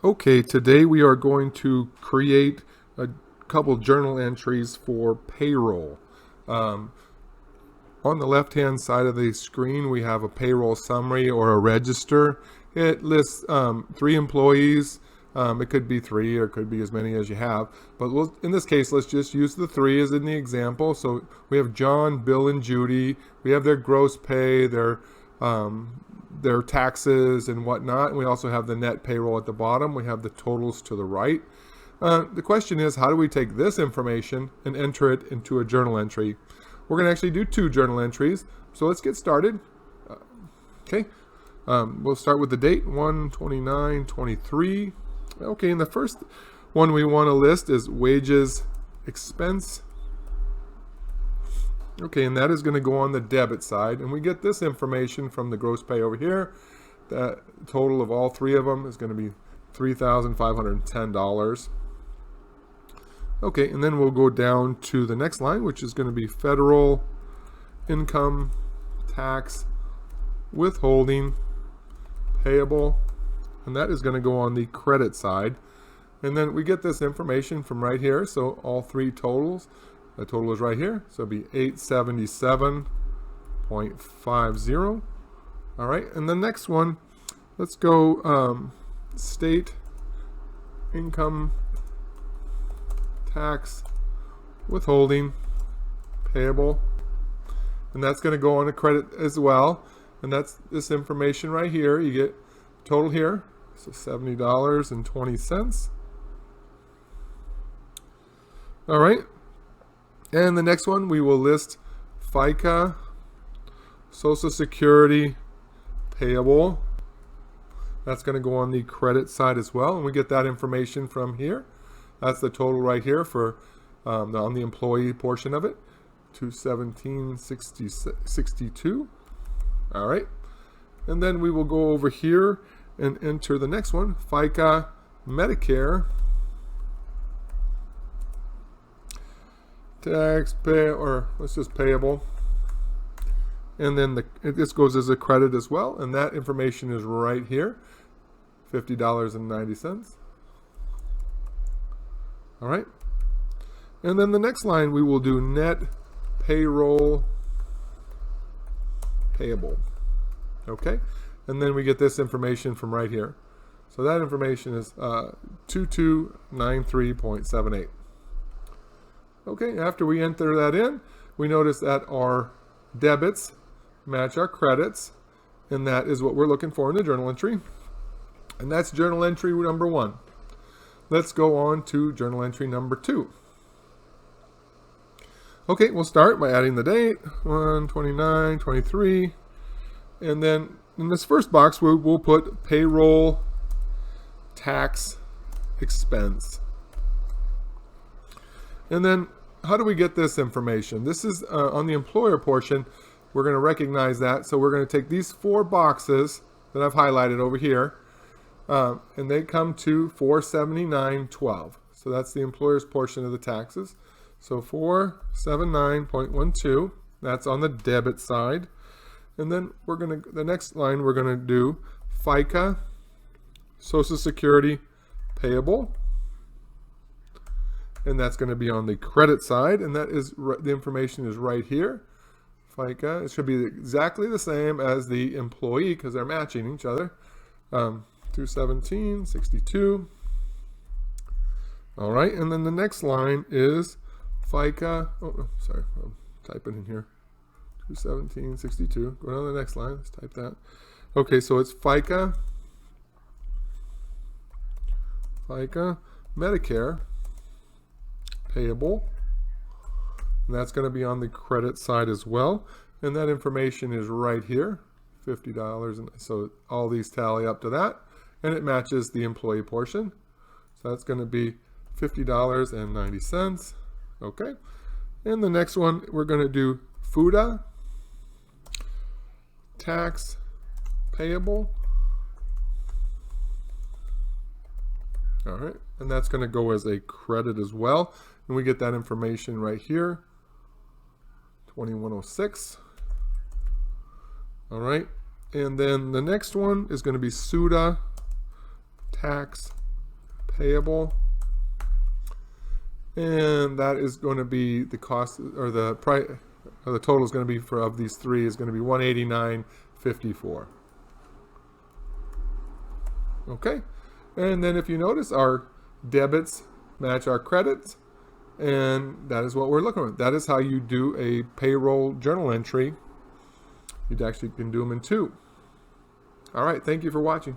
Okay, today we are going to create a couple journal entries for payroll. Um, on the left-hand side of the screen, we have a payroll summary or a register. It lists 3 employees. It could be 3 or it could be as many as you have. But in this case, let's just use the 3 as in the example. So we have John, Bill, and Judy. We have their gross pay, their taxes and whatnot. And we also have the net payroll at the bottom. We have the totals to the right. The question is, how do we take this information and enter it into a journal entry? We're going to actually do 2 journal entries. So let's get started. Okay. We'll start with the date, 1/29/23. Okay, and the first one we want to list is wages expense. Okay, and that is going to go on the debit side. And we get this information from the gross pay over here. The total of all 3 of them is going to be $3,510. Okay, and then we'll go down to the next line, which is going to be federal income tax withholding payable. And that is going to go on the credit side. And then we get this information from right here. So all 3 totals. The total is right here, so it'll be 877.50. All right, and the next one, let's go state income tax withholding payable, and that's going to go on a credit as well. And that's this information right here. You get total here, so $70.20. All right. And the next one, we will list FICA, Social Security payable. That's going to go on the credit side as well. And we get that information from here. That's the total right here for on the employee portion of it, $217.62. All right. And then we will go over here and enter the next one, FICA Medicare tax pay, or let's just payable, and then this goes as a credit as well, and that information is right here, $50.90. All right, and then the next line we will do net payroll payable. Okay, and then we get this information from right here, so that information is 2293.78. Okay, after we enter that in, we notice that our debits match our credits, and that is what we're looking for in the journal entry. And that's journal entry number 1. Let's go on to journal entry number 2. Okay, we'll start by adding the date, 1/29/23, and then in this first box we'll put payroll tax expense. And then how do we get this information? This is on the employer portion. We're going to recognize that. So we're going to take these 4 boxes that I've highlighted over here, and they come to $479.12. So that's the employer's portion of the taxes. So 479.12, that's on the debit side. And then the next line we're going to do FICA, Social Security payable. And that's going to be on the credit side, and that is the information is right here. FICA, it should be exactly the same as the employee because they're matching each other. 217.62. All right, and then the next line is FICA. Oh, sorry, I'm typing in here. 217.62. Go down to the next line. Let's type that. Okay, so it's FICA Medicare payable, and that's going to be on the credit side as well, and that information is right here, $50, and so all these tally up to that, and it matches the employee portion, so that's going to be $50.90. Okay, and the next one we're going to do FUTA tax payable. All right, and that's going to go as a credit as well. And we get that information right here, 2106. All right, and then the next one is going to be SUTA tax payable. And that is going to be the cost, or the price, or the total is going to be for of these three is going to be $189.54. Okay, and then if you notice, our debits match our credits, and that is what we're looking at. That is how you do a payroll journal entry. You actually can do them in two. All right, thank you for watching.